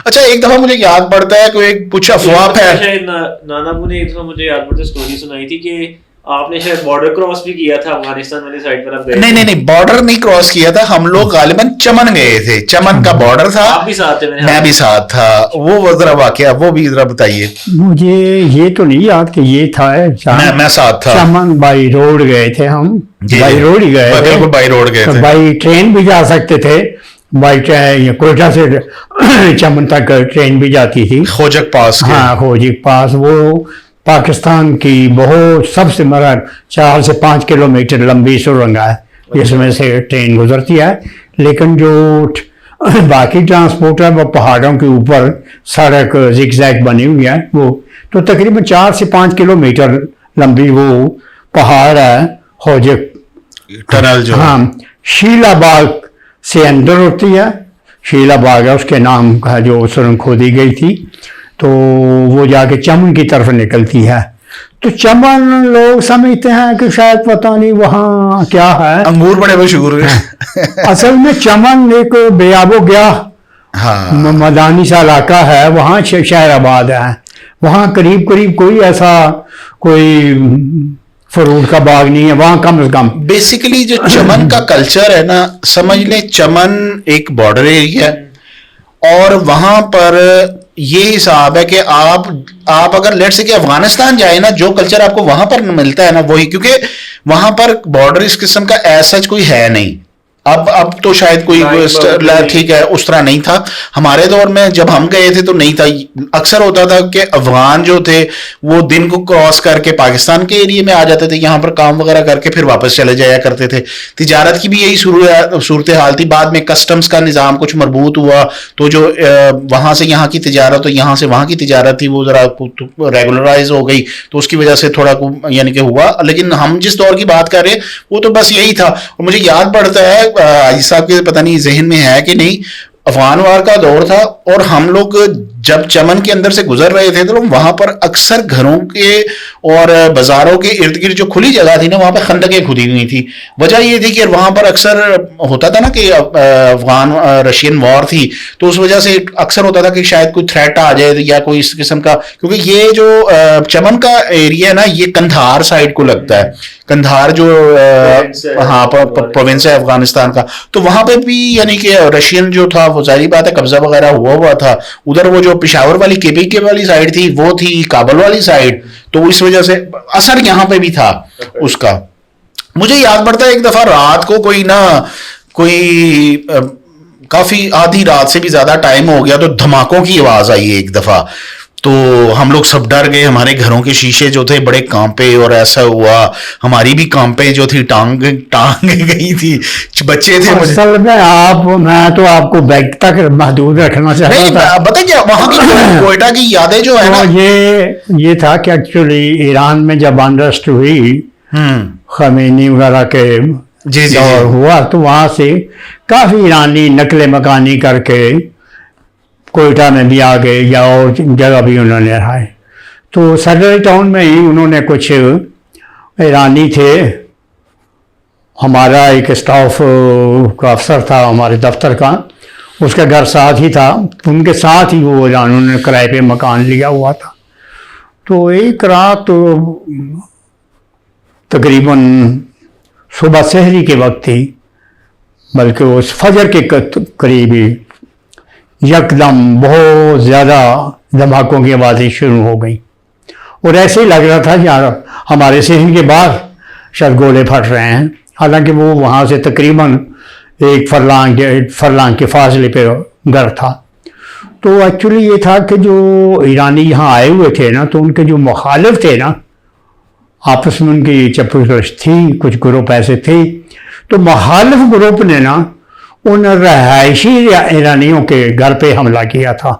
अच्छा, एक दफा मुझे याद पड़ता है कोई कुछ अफवाह है, नानाबू ने एक दफा मुझे याद पड़ता है स्टोरी सुनाई थी कि आपने शायद बॉर्डर क्रॉस भी किया था अफगानिस्तान वाली साइड पर, आप गए? नहीं, बॉर्डर नहीं क्रॉस किया था हम लोग, गालिबन चमन गए थे, चमन का बॉर्डर था। आप भी साथ थे? मैं भी साथ था। वो जरा वाकया वो भी जरा बताइए। मुझे ये तो नहीं याद कि ये था। मैं साथ था। चमन बाई रोड गए थे हम, बाई रोड ही गए थे, बिल्कुल बाई रोड गए थे। बाई ट्रेन भी जा सकते थे, बाई कोयटा से चमन तक ट्रेन भी जाती थी, खोजक पास के। हाँ, खोजक पास। वो पाकिस्तान की बहुत सबसे बड़ा 4 से 5 किलोमीटर लंबी सुरंग है जिसमें से ट्रेन गुजरती है। लेकिन जो बाकी ट्रांसपोर्ट है वो पहाड़ों के ऊपर सड़क जिगजैग बनी हुई है, वो तो तकरीबन 4 से 5 किलोमीटर लंबी वो पहाड़ है खोजक टनल जो, हाँ, शीला बाग से अंदर होती है। शीला बाग है उसके नाम का जो सुरंग खोदी गई थी, तो वो जाके चमन की तरफ निकलती है। तो चमन लोग समझते हैं कि शायद पता नहीं वहाँ क्या है, अंगूर बड़े मशहूर हैं। असल में चमन एक बेआबो गया, हाँ, मैदानी सा इलाका है, वहाँ शहराबाद है, वहाँ करीब करीब कोई ऐसा कोई फ्रूट का बाग नहीं है वहाँ, कम से कम। बेसिकली जो चमन का कल्चर है ना, समझ लें चमन एक बॉर्डर एरिया है और वहां पर ये हिसाब है कि आप अगर लेट से कि अफगानिस्तान जाए ना, जो कल्चर आपको वहां पर मिलता है ना वही, क्योंकि वहां पर बॉर्डर इस किस्म का ऐसा कोई है नहीं। अब तो शायद कोई ठीक है उस तरह नहीं था। हमारे दौर में जब हम गए थे तो नहीं था। अक्सर होता था कि अफगान जो थे वो दिन को क्रॉस करके पाकिस्तान के एरिया में आ जाते थे, यहाँ पर काम वगैरह करके फिर वापस चले जाया करते थे। तिजारत की भी यही सूरत हाल थी। बाद में कस्टम्स का निज़ाम कुछ मजबूत हुआ तो जो वहां से यहाँ की तिजारत और यहाँ से वहां की तिजारत थी वो जरा रेगुलराइज हो गई, तो उसकी वजह से थोड़ा यानी कि हुआ। लेकिन हम जिस दौर की बात कर रहे हैं वो तो बस यही था। और मुझे याद पड़ता है आजी साहब के पता नहीं जहन में है कि नहीं, अफगान वार का दौर था और हम लोग जब चमन के अंदर से गुजर रहे थे तो वहां पर अक्सर घरों के और बाजारों के इर्द गिर्द जो खुली जगह थी ना वहां पर खंदकें खुदी हुई थी। वजह ये थी कि वहां पर अक्सर होता था ना कि अफगान रशियन वॉर थी, तो उस वजह से अक्सर होता था कि शायद कोई थ्रेट आ जाए या कोई इस किस्म का, क्योंकि ये जो चमन का एरिया है ना ये कंधार साइड को लगता है। कंधार जो हाँ प्रोविंस है अफगानिस्तान का, तो वहां पे भी यानी कि रशियन जो था वो जाहिर बात है कब्जा वगैरह हुआ था। उधर वो जो पिशावर वाली केपीके वाली साइड थी वो थी काबुल वाली साइड, तो इस वजह से असर यहाँ पे भी था उसका। मुझे याद पड़ता है एक दफा रात को कोई काफी आधी रात से भी ज्यादा टाइम हो गया तो धमाकों की आवाज आई एक दफा, तो हम लोग सब डर गए। हमारे घरों के शीशे जो थे बड़े कांपे और ऐसा हुआ हमारी भी कांपे जो थी टांग गई थी, बच्चे थे। असल में मैं तो आपको बैग तक महदूद रखना चाहता था। बता क्या वहां की कोयटा की यादें जो है ना, ये था कि एक्चुअली ईरान में जब अनरेस्ट हुई खमीनी वगैरह के दौर हुआ तो वहां से काफी ईरानी नकले मकानी करके कोयटा में भी आ गए या और जगह भी उन्होंने रहा। तो सदर टाउन में ही उन्होंने कुछ ईरानी थे, हमारा एक स्टाफ का अफसर था हमारे दफ्तर का, उसका घर साथ ही था, उनके साथ ही वो ईरानियों ने किराए पे मकान लिया हुआ था। तो एक रात तकरीबन सुबह सहरी के वक्त थी, बल्कि उस फजर के करीब ही यकदम बहुत ज़्यादा धमाकों की आवाज़ें शुरू हो गई और ऐसे ही लग रहा था कि हमारे सहन के बाद शायद गोले फट रहे हैं। हालांकि वो वहाँ से तकरीबन एक फरलांग के फासले पे घर था। तो एक्चुअली ये था कि जो ईरानी यहाँ आए हुए थे ना, तो उनके जो मुखालिफ थे ना, आपस में उनकी चप्पुश थी, कुछ ग्रुप ऐसे थे। तो मुखालिफ ग्रुप ने ना उन रहायशी ईरानियों के घर पे हमला किया था।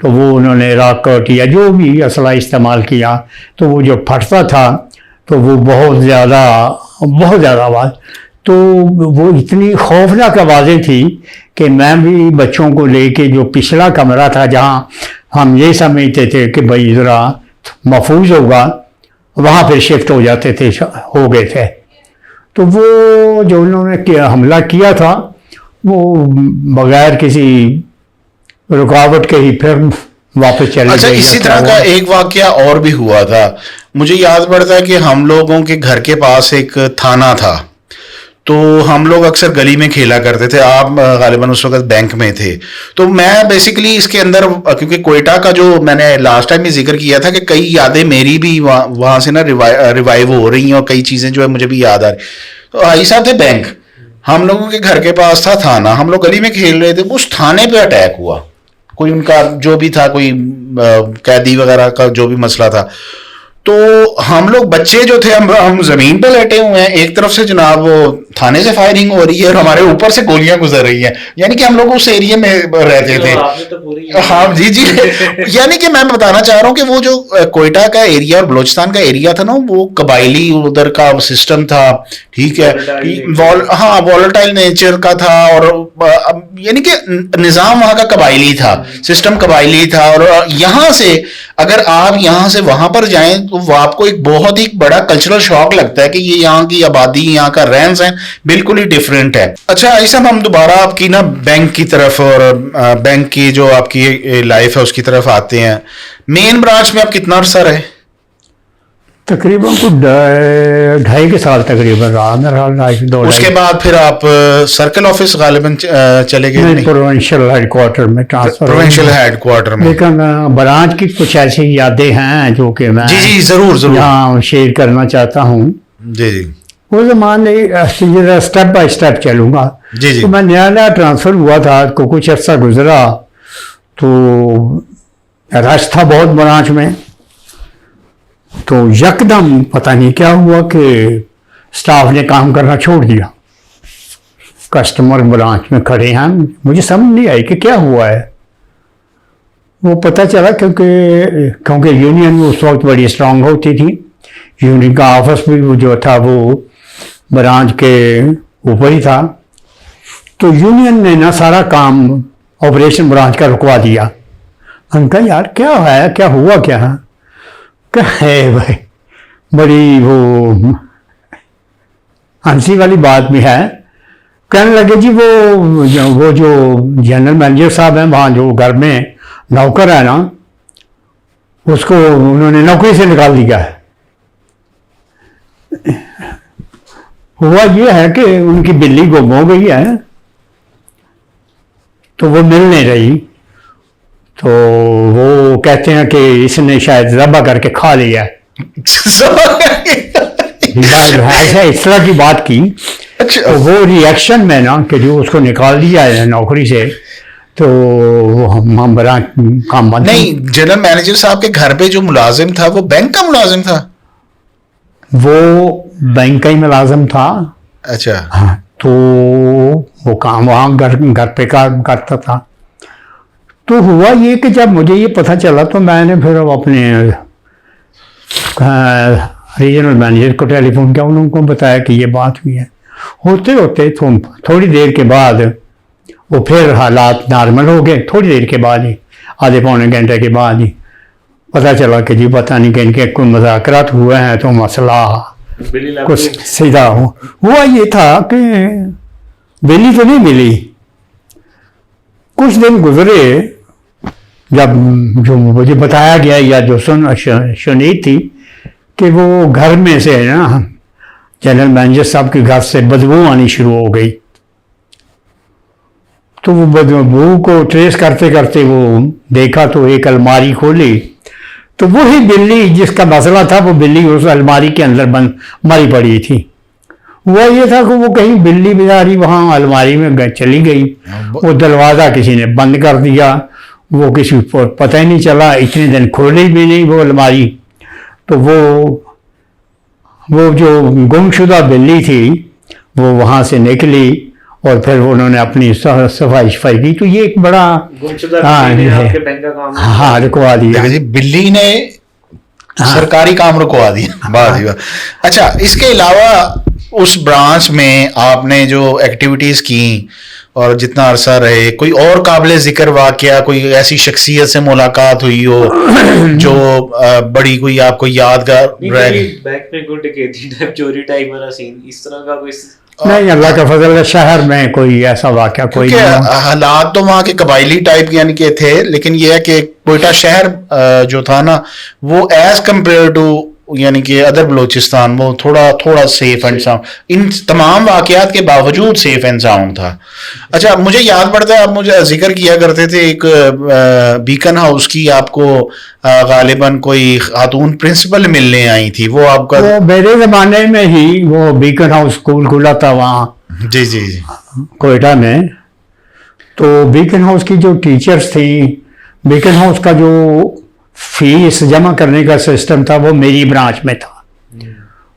तो वो उन्होंने रॉकेट या जो भी असला इस्तेमाल किया, तो वो जो फटता था तो वो बहुत ज़्यादा आवाज़, तो वो इतनी खौफनाक आवाज़ें थी कि मैं भी बच्चों को लेके जो पिछला कमरा था जहाँ हम ये समझते थे कि भाई ज़रा महफूज होगा, वहाँ फिर शिफ्ट हो गए थे। तो वो जो उन्होंने हमला किया था वो बगैर किसी रुकावट के ही फिर वापस चले अच्छा, गए। इसी या तरह क्या का हुआ? एक वाकया और भी हुआ था। मुझे याद पड़ता है कि हम लोगों के घर के पास एक थाना था, तो हम लोग अक्सर गली में खेला करते थे। आप गालिबन उस वक्त बैंक में थे, तो मैं बेसिकली इसके अंदर, क्योंकि कोयटा का जो मैंने लास्ट टाइम भी जिक्र किया था कि कई यादें मेरी भी वहाँ से ना रिवाइव हो रही हैं, और कई चीज़ें जो है मुझे भी याद आ रही। तो आई साहब थे बैंक, हम लोगों के घर के पास था थाना, हम लोग गली में खेल रहे थे, उस थाने पे अटैक हुआ। कोई उनका जो भी था, कोई कैदी वगैरह का जो भी मसला था, तो हम लोग बच्चे जो थे, हम जमीन पे लेटे हुए हैं, एक तरफ से जनाब वो थाने से फायरिंग हो रही है और हमारे ऊपर से गोलियां गुजर रही हैं। यानी कि हम लोग उस एरिया में रहते थे। आपने तो पूरी हाँ जी जी। यानी कि मैं बताना चाह रहा हूँ कि वो जो कोयटा का एरिया और बलोचिस्तान का एरिया था ना, वो कबायली उधर का सिस्टम था, ठीक है, हाँ वॉलेटाइल नेचर का था, और यानी कि निज़ाम वहाँ का कबायली था, सिस्टम कबायली था। और यहाँ से अगर आप यहाँ से वहाँ पर जाएं तो वो आपको एक बहुत ही बड़ा कल्चरल शॉक लगता है कि ये यहाँ की आबादी, यहाँ का रहन सहन बिल्कुल ही डिफरेंट है। अच्छा ऐसा, हम दोबारा आपकी ना बैंक की तरफ और बैंक की जो आपकी लाइफ है उसकी तरफ आते हैं। मेन ब्रांच में आप कितना अरसा रहे? तकरीबन कुछ 2.5 साल तकरीबन रहा मेरा, 2 उसके बाद फिर आप सर्कल ऑफिस गालिबन चले गए? नहीं, प्रोविंशियल हेडक्वार्टर में ट्रांसफर। प्रोविंशियल हेडक्वार्टर में। लेकिन ब्रांच की कुछ ऐसी यादें हैं जो कि मैं जी जी जरूर जरूर यहाँ शेयर करना चाहता हूँ। जी जी वो ज़माने स्टेप बाय स्टेप चलूँगा। जी जी तो मैं नया ट्रांसफ़र हुआ था, को कुछ अर्सा गुजरा तो रश था बहुत ब्रांच में। तो यकदम पता नहीं क्या हुआ कि स्टाफ ने काम करना छोड़ दिया। कस्टमर ब्रांच में खड़े हैं, मुझे समझ नहीं आई कि क्या हुआ है। वो पता चला क्योंकि यूनियन उस वक्त बड़ी स्ट्रांग होती थी। यूनियन का ऑफिस भी वो जो था वो ब्रांच के ऊपर ही था। तो यूनियन ने ना सारा काम ऑपरेशन ब्रांच का रुकवा दिया। हम कहा यार क्या है, क्या हुआ, क्या है? क्या है भाई, बड़ी वो हंसी वाली बात भी है। कहने लगे जी वो जो जनरल मैनेजर साहब हैं वहाँ जो घर में नौकर है ना, उसको उन्होंने नौकरी से निकाल दिया है। हुआ ये है कि उनकी बिल्ली गुम हो गई है, तो वो मिल नहीं रही। तो वो कहते हैं कि इसने शायद ज़बह करके खा लिया है। ऐसा इस तरह की बात की। अच्छा, तो वो रिएक्शन में ना कि जो उसको निकाल दिया है नौकरी से, तो वो हम बड़ा काम बंद। नहीं, जनरल मैनेजर साहब के घर पे जो मुलाजिम था वो बैंक का मुलाजिम था? वो बैंक का ही मुलाजिम था। अच्छा हाँ, तो वो काम वहाँ घर पे काम करता था। तो हुआ ये कि जब मुझे ये पता चला तो मैंने फिर अपने रीजनल मैनेजर को टेलीफोन किया, उनको बताया कि ये बात हुई है। होते होते थोड़ी देर के बाद वो फिर हालात नॉर्मल हो गए। थोड़ी देर के बाद ही, आधे पौने घंटे के बाद ही पता चला कि जी पता नहीं कि इनके कोई मुज़ाकरात हुए हैं, तो मसला कुछ सीधा हुआ ये था कि बिल्ली तो नहीं मिली। कुछ दिन गुजरे जब जो मुझे बताया गया या जो सुनी थी कि वो घर में से ना जनरल मैनेजर साहब के घर से बदबू आनी शुरू हो गई। तो वो बदबू को ट्रेस करते करते वो देखा तो एक अलमारी खोली, तो वही बिल्ली जिसका मसला था वो बिल्ली उस अलमारी के अंदर बंद मरी पड़ी थी। हुआ ये था कि वो कहीं बिल्ली बेचारी वहाँ अलमारी में चली गई, वो दरवाज़ा किसी ने बंद कर दिया, वो किसी को पता ही नहीं चला। इतने दिन खोली भी नहीं वो अलमारी। तो वो जो गुमशुदा बिल्ली थी वो वहाँ से निकली और फिर उन्होंने अपनी सफाई की। तो ये एक बड़ा हाँ रुकवा दिया जी, बिल्ली ने सरकारी काम रुकवा दिया। वाह जी वाह। अच्छा, इसके अलावा उस ब्रांच में आपने जो एक्टिविटीज की और जितना अरसा रहे, कोई और काबिल जिक्र वाकया, कोई ऐसी शख्सियत से मुलाकात हुई हो जो बड़ी कोई आपको यादगार रहे? बैंक में कोई डकैती चोरी टाइप वाला सीन इस तरह का कोई? नहीं, अल्लाह का फजल है, शहर में कोई ऐसा वाक़या कोई क्योंकि नहीं हुआ। हालात तो वहाँ के कबायली टाइप यानी कि थे, लेकिन ये है कि कोयटा शहर जो था ना, वो एज कम्पेयर टू यानी कि अदर बलोचिस्तान, वो थोड़ा थोड़ा सेफ एंड साउंड, इन तमाम वाकयात के बावजूद सेफ एंड साउंड था। अच्छा, मुझे याद पड़ता है, आप मुझे जिक्र किया करते थे एक बीकन हाउस की, आपको गालिबन कोई खातून प्रिंसिपल मिलने आई थी, वो आपका? वो मेरे ज़माने में ही वो बीकन हाउस स्कूल खुला था वहाँ जी जी जी। कोयटा में। तो बीकन हाउस की जो टीचर्स थी, बीकन हाउस का जो फीस जमा करने का सिस्टम था वो मेरी ब्रांच में था।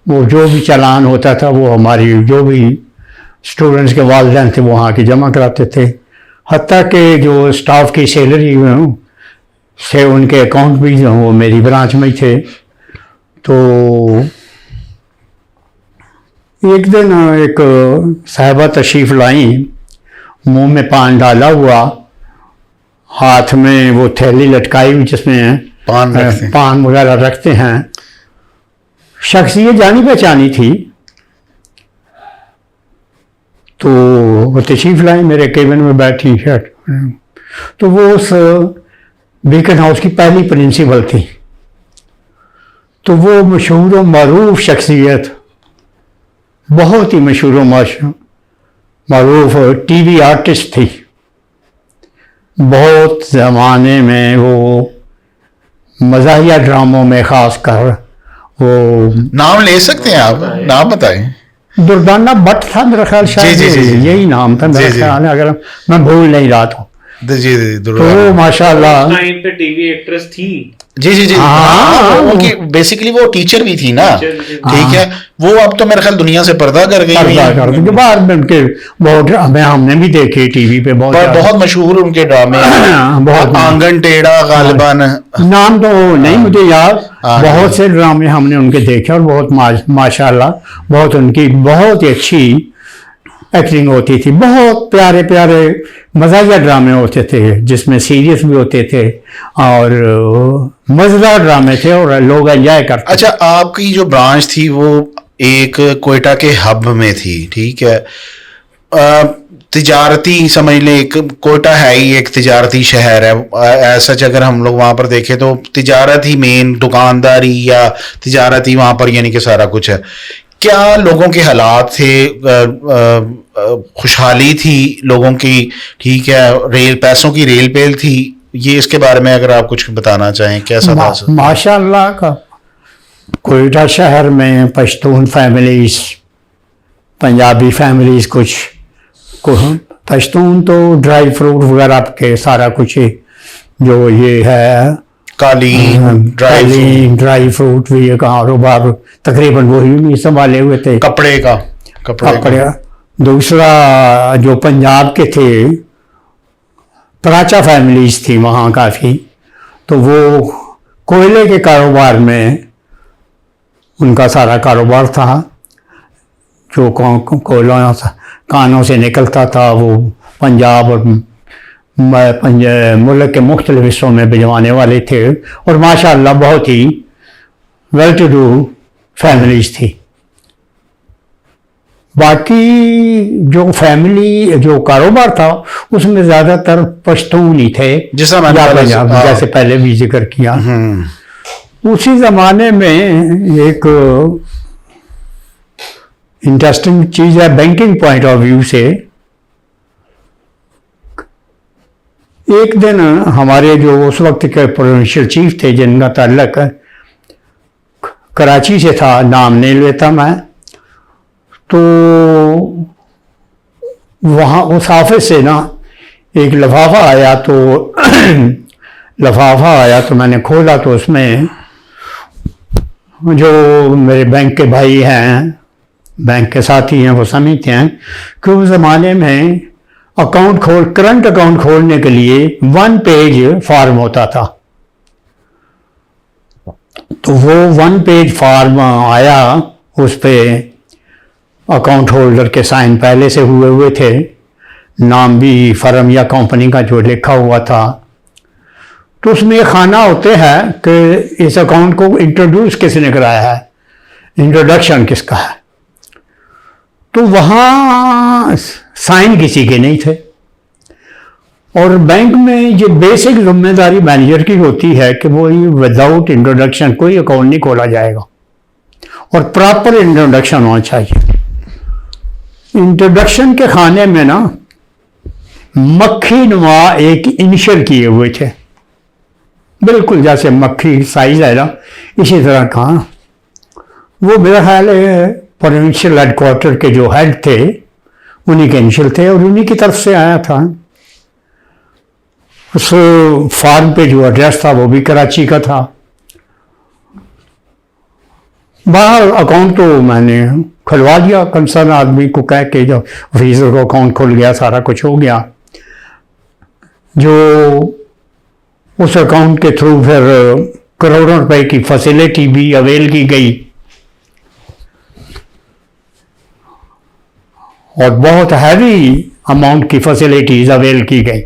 वो जो भी चालान होता था वो हमारी जो भी स्टूडेंट्स के वालिदैन थे वो वहाँ के जमा कराते थे। हत्ता कि जो स्टाफ की सैलरी से उनके अकाउंट भी जो वो मेरी ब्रांच में ही थे। तो एक दिन एक साहिबा तशरीफ़ लाई, मुंह में पान डाला हुआ, हाथ में वो थैली लटकाई हुई जिसमें पान वगैरह रखते हैं। शख्सियत जानी पहचानी थी। तो वो तशरीफ़ लाई, मेरे केबिन में बैठी है। तो वो उस बीकन हाउस की पहली प्रिंसिपल थी। तो वो मशहूर व मरूफ शख्सियत, बहुत ही मशहूर व मरूफ टीवी आर्टिस्ट थी। बहुत ज़माने में वो मज़ाहिया ड्रामों में ख़ास कर वो, नाम ले सकते हैं आप? नाम बताएं। दुर्दाना भट्ट था मेरा ख्याल, शायद जी, जी, जी, जी। यही नाम था मेरा जी, जी। ख्याल है, अगर मैं भूल नहीं रहा था। जी जी तो वो माशाल्लाह टाइम पे टीवी एक्ट्रेस थी। जी जी जी। हाँ, उनकी बेसिकली वो टीचर भी थी ना। टीचर भी थी। ठीक है, वो अब तो मेरे ख्याल दुनिया से पर्दा कर गई हुई पर्दा हैं। कर दो, बाहर में उनके बहुत ड्रामे हमने भी देखे टीवी पे, बहुत पर ज्यादा। बहुत मशहूर उनके ड्रामे हैं। बहुत। आंगन टेढ़ा गालिबन। नाम तो नहीं मुझे याद, हाँ, बहुत से ड्रामे हमने उनके देखे और बहुत माशाल्लाह बहुत उनकी बहुत ही अच्छी एक्टिंग होती थी। बहुत प्यारे प्यारे मज़ाहिया ड्रामे होते थे जिसमें सीरियस भी होते थे और मज़ेदार ड्रामे थे और लोग एंजॉय करते। अच्छा, आपकी जो ब्रांच थी वो एक कोयटा के हब में थी, ठीक है। तिजारती समझ लें, एक कोयटा है ही एक तिजारती शहर है। ऐसा अगर हम लोग वहाँ पर देखें तो तिजारत ही मेन, दुकानदारी या तिजारती वहाँ पर यानी कि सारा कुछ है। क्या लोगों के हालात थे? खुशहाली थी लोगों की, ठीक है, पैसों की रेल पेल थी? ये इसके बारे में अगर आप कुछ बताना चाहें, कैसा था? माशाल्लाह का कोयटा शहर में पश्तून फैमिलीज, पंजाबी फैमिलीज कुछ पश्तून तो ड्राई फ्रूट वगैरह के सारा कुछ जो ये है, कालीन, ड्राई फ्रूट भी ये कारोबार तकरीबन वही भी संभाले हुए थे। कपड़े। दूसरा जो पंजाब के थे, पराचा फैमिलीज थी वहाँ काफ़ी, तो वो कोयले के कारोबार में उनका सारा कारोबार था। जो कोयला कानों से निकलता था वो पंजाब और मुल्क के मुख्तलिफ हिस्सों में भिजवाने वाले थे और माशाअल्लाह बहुत ही वेल टू डू फैमिलीज थी। बाकी जो फैमिली जो कारोबार था उसमें ज़्यादातर पश्तून ही थे, जैसे पहले भी जिक्र किया। उसी ज़माने में एक इंटरेस्टिंग चीज़ है बैंकिंग पॉइंट ऑफ व्यू से। एक दिन हमारे जो उस वक्त के प्रोविंशियल चीफ थे जिनका ताल्लुक कराची से था, नाम नहीं लेता मैं, तो वहाँ उस ऑफिस से ना एक लिफाफा आया तो मैंने खोला तो उसमें जो मेरे बैंक के भाई हैं, बैंक के साथी हैं, वो समझते हैं कि उस ज़माने में करंट अकाउंट खोलने के लिए 1 पेज फॉर्म होता था। तो वो 1 पेज फॉर्म आया, उस पे अकाउंट होल्डर के साइन पहले से हुए थे, नाम भी फर्म या कंपनी का जो लिखा हुआ था। तो उसमें एक खाना होते हैं कि इस अकाउंट को इंट्रोड्यूस किसने कराया है, इंट्रोडक्शन किसका है। तो वहाँ साइन किसी के नहीं थे। और बैंक में ये बेसिक जिम्मेदारी मैनेजर की होती है कि वो विदाउट इंट्रोडक्शन कोई अकाउंट नहीं खोला जाएगा, और प्रॉपर इंट्रोडक्शन होना चाहिए। इंट्रोडक्शन के खाने में ना मक्खी नुमा एक इनिशियल किए हुए थे, बिल्कुल जैसे मक्खी साइज है ना, इसी तरह का। वो मेरा ख्याल है प्रोविंशियल हेडक्वार्टर के जो हेड थे उन्हीं के इनिशियल थे, और उन्हीं की तरफ से आया था। उस फार्म पे जो एड्रेस था वो भी कराची का था। बाहर अकाउंट तो मैंने खुलवा दिया, कंसर्न आदमी को कह के, जो ऑफिसर को अकाउंट खुल गया, सारा कुछ हो गया। जो उस अकाउंट के थ्रू फिर करोड़ों रुपए की फैसिलिटी भी अवेल की गई, और बहुत हैवी अमाउंट की फैसिलिटीज अवेल की गई।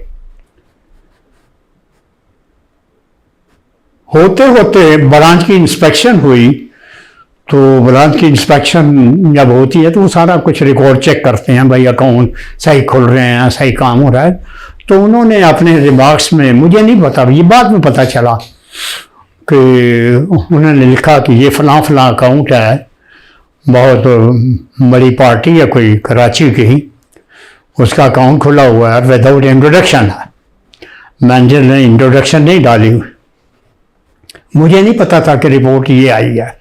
होते होते ब्रांच की इंस्पेक्शन हुई, तो ब्रांच की इंस्पेक्शन जब होती है तो वो सारा कुछ रिकॉर्ड चेक करते हैं, भाई अकाउंट सही खुल रहे हैं, सही काम हो रहा है। तो उन्होंने अपने रिमार्क्स में, मुझे नहीं पता, ये बाद में पता चला कि उन्होंने लिखा कि ये फलां फलां अकाउंट है, बहुत बड़ी पार्टी है कोई कराची की, उसका अकाउंट खुला हुआ है, विदाउट इंट्रोडक्शन है। मैनेजर ने इंट्रोडक्शन नहीं डाली, मुझे नहीं पता था कि रिपोर्ट ये आई है।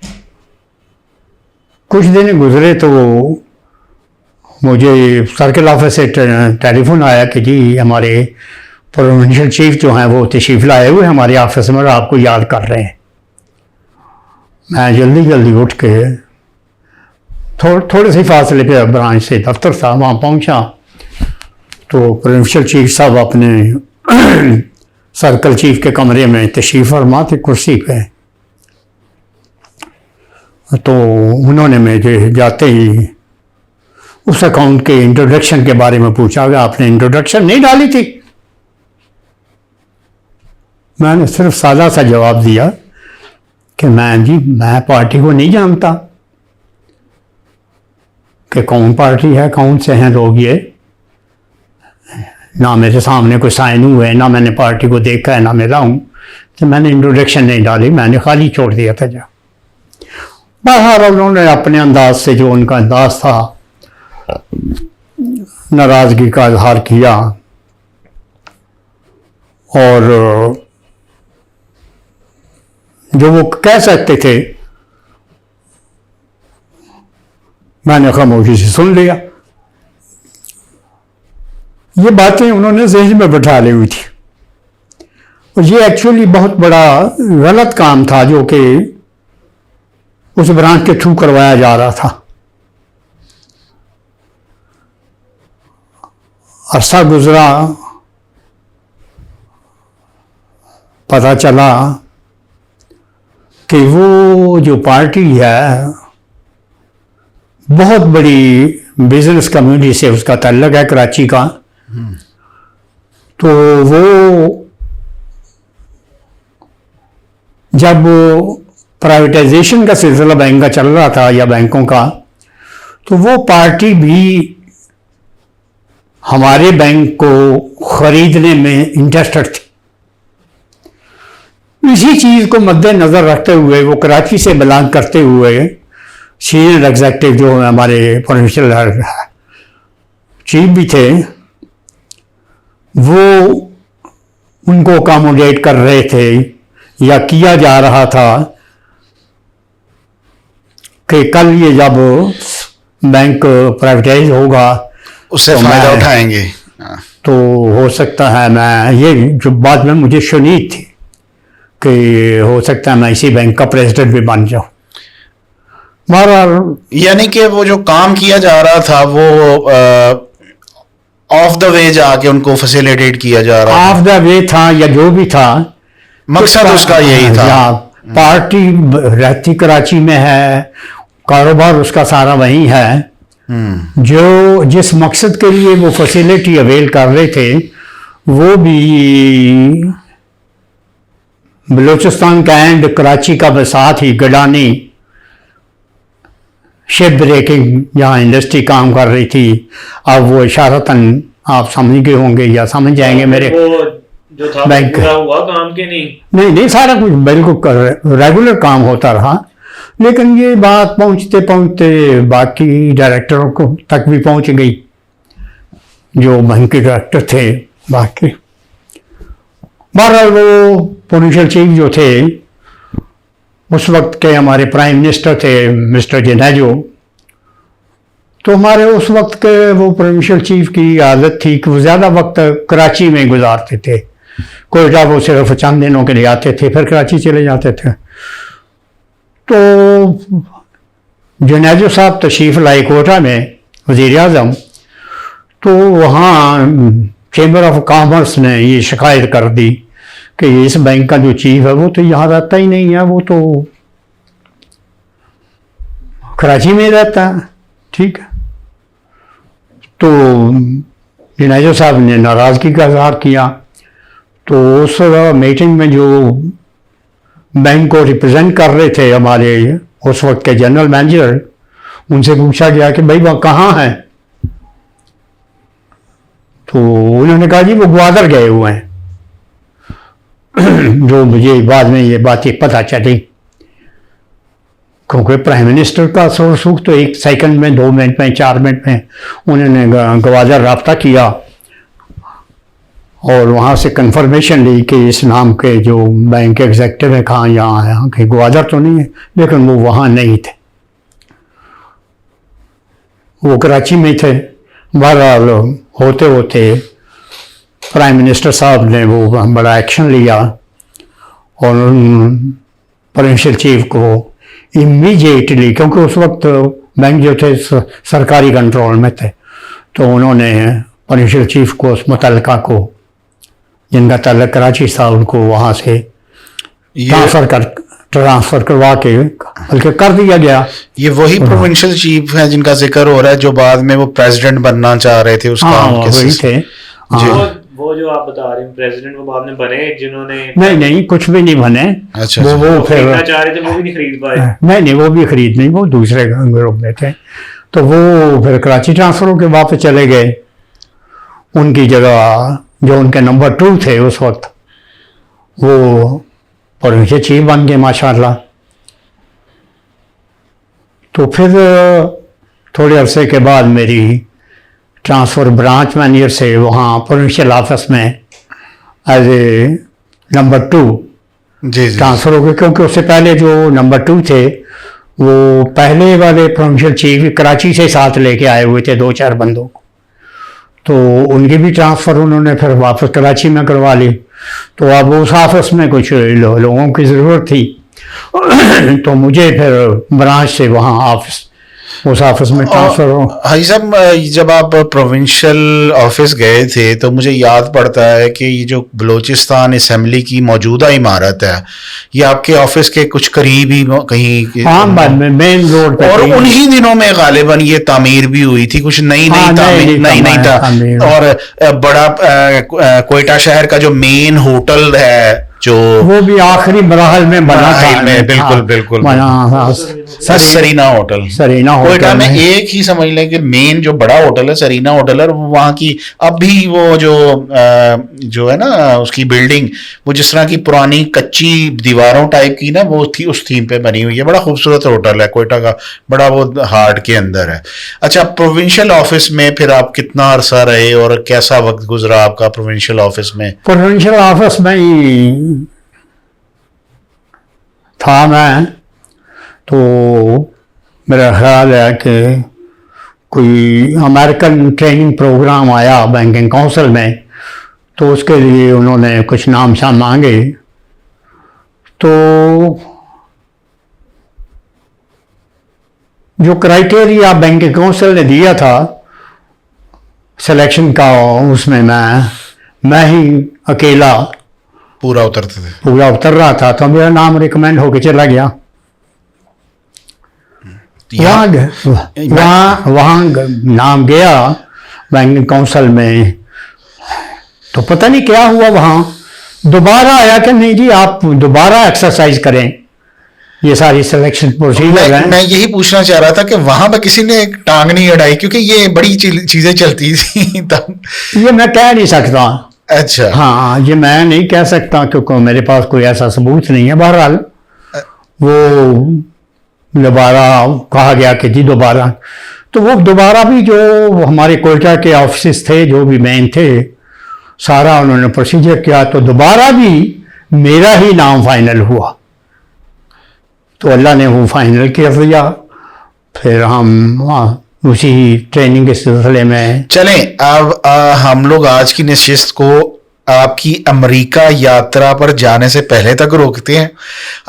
कुछ दिन गुजरे तो मुझे सर्किल ऑफिस से टेलीफोन आया कि जी हमारे प्रोविंशियल चीफ जो हैं वो तशरीफ लाए हुए हमारे ऑफिस में और आपको याद कर रहे हैं। मैं जल्दी जल्दी उठ के थोड़े से फासले पे ब्रांच से दफ्तर था, वहाँ पहुँचा तो प्रोविंशियल चीफ साहब अपने सर्कल चीफ के कमरे में तशरीफ फरमा थे, कुर्सी पे। तो उन्होंने मुझे जाते ही उस अकाउंट के इंट्रोडक्शन के बारे में पूछा कि आपने इंट्रोडक्शन नहीं डाली थी। मैंने सिर्फ सादा सा जवाब दिया कि मैं पार्टी को नहीं जानता कि कौन पार्टी है, कौन से हैं लोग, ये ना मेरे सामने कोई साइन हुए, ना मैंने पार्टी को देखा है, ना मिला हूं। तो मैंने इंट्रोडक्शन नहीं डाली, मैंने खाली छोड़ दिया था। जा बाहर उन्होंने अपने अंदाज से, जो उनका अंदाज था, नाराजगी का इजहार किया, और जो वो कह सकते थे मैंने खामोशी से सुन लिया। ये बातें उन्होंने ज़हन में बैठा ली हुई थी, और ये एक्चुअली बहुत बड़ा गलत काम था जो कि उस ब्रांच के थ्रू करवाया जा रहा था। अरसा गुजरा, पता चला कि वो जो पार्टी है बहुत बड़ी बिजनेस कम्युनिटी से उसका ताल्लुक है, कराची का। तो वो जब प्राइवेटाइजेशन का सिलसिला बैंक का चल रहा था या बैंकों का, तो वो पार्टी भी हमारे बैंक को खरीदने में इंटरेस्टेड थी। इसी चीज को मद्देनजर रखते हुए वो कराची से बिलोंग करते हुए सीनियर एग्जीक्यूटिव जो हमारे प्रोविंशियल चीफ भी थे, वो उनको अकोमोडेट कर रहे थे या किया जा रहा था कि कल ये जब बैंक प्राइवेटाइज होगा उससे तो फायदा उठाएंगे। तो हो सकता है, मैं ये जो बाद में मुझे सुनी थी कि हो सकता है मैं इसी बैंक का प्रेसिडेंट भी बन जाऊं। बहरहाल यानी कि वो जो काम किया जा रहा था वो ऑफ द वे जाके उनको फैसिलिटेट किया जा रहा था। ऑफ द वे था या जो भी था, मकसद उसका यही था। पार्टी रहती कराची में है, कारोबार उसका सारा वही है। जो जिस मकसद के लिए वो फैसिलिटी अवेल कर रहे थे वो भी बलूचिस्तान का एंड कराची का साथ ही गडानी शिप ब्रेकिंग जहाँ इंडस्ट्री काम कर रही थी, अब वो इशारतन आप समझ गए होंगे या समझ जाएंगे मेरे। वो जो था बैंक पूरा हुआ काम के नहीं? नहीं, सारा कुछ बिल्कुल रेगुलर काम होता रहा, लेकिन ये बात पहुंचते पहुंचते बाकी डायरेक्टरों को तक भी पहुंच गई, जो बैंक के डायरेक्टर थे बाकी। बहरहाल वो प्रोविंशियल चीफ जो थे उस वक्त के हमारे प्राइम मिनिस्टर थे मिस्टर जेनेजो। तो हमारे उस वक्त के वो प्रोविंशियल चीफ की आदत थी कि वो ज़्यादा वक्त कराची में गुजारते थे। कोयटा वो सिर्फ चंद दिनों के लिए आते थे, फिर कराची चले जाते थे। तो जेनेजो साहब तशरीफ़ लाए कोयटा में, वज़ीर आज़म, तो वहाँ चेंबर ऑफ कॉमर्स ने ये शिकायत कर दी कि इस बैंक का जो चीफ है वो तो यहाँ रहता ही नहीं है, वो तो कराची में रहता है। ठीक है, तो जेनेजो साहब ने नाराज़गी का इजहार किया। तो उस मीटिंग में जो बैंक को रिप्रेजेंट कर रहे थे हमारे उस वक्त के जनरल मैनेजर, उनसे पूछा गया कि भाई वह कहाँ हैं? तो उन्होंने कहा जी वो ग्वादर गए हुए हैं। जो मुझे बाद में ये बात पता चली, क्योंकि प्राइम मिनिस्टर का सुख तो 1 सेकंड में, 2 मिनट में, 4 मिनट में उन्होंने ग्वादर रब्ता किया और वहाँ से कंफर्मेशन ली कि इस नाम के जो बैंक एग्जेक्टिव है कहाँ, यहाँ है कि ग्वादर तो नहीं है, लेकिन वो वहाँ नहीं थे, वो कराची में थे। बहरहाल होते होते प्राइम मिनिस्टर साहब ने वो बड़ा एक्शन लिया और प्रोविंशियल चीफ को इमीडिएटली, क्योंकि उस वक्त बैंक जो थे सरकारी कंट्रोल में थे, तो उन्होंने प्रोविंशियल चीफ को, उस मुतल्लिका को जिनका ताल्लुक कराची था, उनको वहाँ से ट्रांसफ़र करवा के बल्कि कर दिया गया। ये वही प्रोविंशियल चीफ हैं जिनका जिक्र हो रहा है जो बाद में वो प्रेसिडेंट बनना चाह रहे थे, उसका वही थे। वो जो आप बता रहे हैं प्रेसिडेंट, वो बाद में बने जिन्होंने? नहीं, कुछ भी नहीं बने। अच्छा, वो फिर चाह रहे थे, वो भी नहीं खरीद पाए। नहीं, वो भी खरीद नहीं, वो दूसरे ग्रुप में थे। तो वो फिर कराची ट्रांसफर होकर वापस चले गए। उनकी जगह जो उनके नंबर 2 थे उस वक्त, वो प्रोविंशियल चीफ बन गए माशाल्लाह। तो फिर थोड़े अरसे के बाद मेरी ट्रांसफ़र ब्रांच मैनेजर से वहाँ प्रोविंशियल ऑफिस में एज ए नंबर 2 ट्रांसफ़र हो गए, क्योंकि उससे पहले जो नंबर 2 थे वो पहले वाले प्रोविंशियल चीफ कराची से साथ लेके आए हुए थे 2-4 बंदों को, तो उनकी भी ट्रांसफ़र उन्होंने फिर वापस कराची में करवा ली। तो अब उस ऑफिस में कुछ लोगों की ज़रूरत थी तो मुझे फिर ब्रांच से वहाँ उस ऑफिस में ट्रांसफ़र हो। हाजी साहब, जब आप प्रोविंशियल ऑफिस गए थे तो मुझे याद पड़ता है कि ये जो बलूचिस्तान असेंबली की मौजूदा इमारत है, ये आपके ऑफिस के कुछ करीब ही कहीं, हाँ, बाद में मेन रोड पे, और उन्हीं दिनों में गालिबन ये तामीर भी हुई थी, कुछ नई तामीर। और बड़ा कोयटा शहर का जो मेन होटल है, जो वो भी आखिरी मराहल में बना था। बिल्कुल सरीना होटल। कोयटा में एक ही समझ लें कि मेन जो बड़ा होटल है सरीना होटल है, वहाँ की अब भी वो जो है ना उसकी बिल्डिंग, वो जिस तरह की पुरानी कच्ची दीवारों टाइप की ना, वो थी, उस थीम पे बनी हुई है। बड़ा खूबसूरत होटल है कोयटा का, बड़ा वो हार्ट के अंदर है। अच्छा, प्रोविंशियल ऑफिस में फिर आप कितना अरसा रहे और कैसा वक्त गुजरा आपका प्रोविंशियल ऑफिस में? प्रोविंशियल ऑफिस में ही था मैं, तो मेरा ख्याल है कि कोई अमेरिकन ट्रेनिंग प्रोग्राम आया बैंकिंग काउंसिल में, तो उसके लिए उन्होंने कुछ नाम शाम मांगे। तो जो क्राइटेरिया बैंकिंग काउंसिल ने दिया था सिलेक्शन का, उसमें मैं ही अकेला पूरा उतर रहा था, तो मेरा नाम रिकमेंड होके चला गया। वहाँ नाम गया बैंकिंग काउंसिल में, तो पता नहीं क्या हुआ, वहाँ दोबारा आया कि नहीं जी आप दोबारा एक्सरसाइज करें। ये सारी सिलेक्शन प्रोसीजर है। मैं यही पूछना चाह रहा था कि वहां पर किसी ने टांग नहीं अड़ाई, क्योंकि ये बड़ी चीजें चलती थी तब। ये मैं कह नहीं सकता। अच्छा। हाँ, ये मैं नहीं कह सकता क्योंकि मेरे पास कोई ऐसा सबूत नहीं है। बहरहाल वो दोबारा कहा गया कि जी दोबारा, तो वो दोबारा भी जो हमारे कोयटा के ऑफिस थे, जो भी मैन थे, सारा उन्होंने प्रोसीजर किया, तो दोबारा भी मेरा ही नाम फाइनल हुआ। तो अल्लाह ने वो फाइनल कर दिया। फिर हम उसी ट्रेनिंग के सिलसिले में चलें। अब हम लोग आज की नशिस्त को आपकी अमेरिका यात्रा पर जाने से पहले तक रोकते हैं।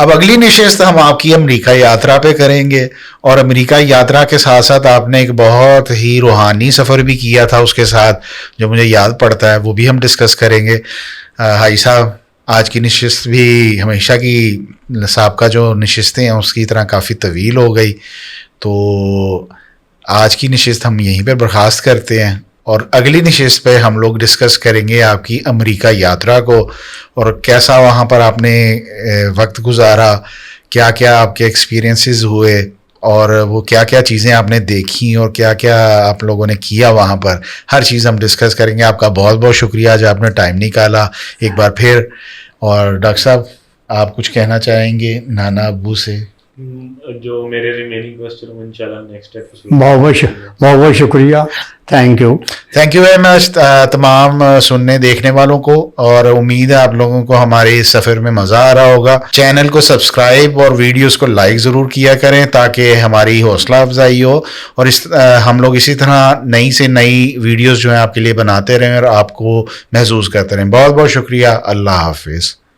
अब अगली नशिस्त हम आपकी अमेरिका यात्रा पे करेंगे, और अमेरिका यात्रा के साथ साथ आपने एक बहुत ही रूहानी सफ़र भी किया था उसके साथ, जो मुझे याद पड़ता है, वो भी हम डिस्कस करेंगे। हाई साहब, आज की नशिस्त भी हमेशा की साहब जो नशिस्तें हैं उसकी तरह काफ़ी तवील हो गई, तो आज की नशिस्त हम यहीं पर बर्खास्त करते हैं, और अगली नशिस्त पे हम लोग डिस्कस करेंगे आपकी अमेरिका यात्रा को, और कैसा वहाँ पर आपने वक्त गुजारा, क्या क्या आपके एक्सपीरियंसेस हुए, और वो क्या क्या चीज़ें आपने देखी और क्या क्या आप लोगों ने किया वहाँ पर, हर चीज़ हम डिस्कस करेंगे। आपका बहुत बहुत शुक्रिया आज आपने टाइम निकाला एक बार फिर। और डॉक्टर साहब, आप कुछ कहना चाहेंगे नाना अब्बू से? जो मेरे रिमेनिंग क्वेश्चन इंशाल्लाह नेक्स्ट एपिसोड। बहुत बहुत शुक्रिया। थैंक यू वेरी मच तमाम सुनने देखने वालों को, और उम्मीद है आप लोगों को हमारे इस सफ़र में मज़ा आ रहा होगा। चैनल को सब्सक्राइब और वीडियोस को लाइक ज़रूर किया करें ताकि हमारी हौसला अफजाई हो, और हम लोग इसी तरह नई से नई वीडियोस जो हैं आपके लिए बनाते रहें और आपको महसूस करते रहें। बहुत बहुत शुक्रिया। अल्लाह हाफिज़।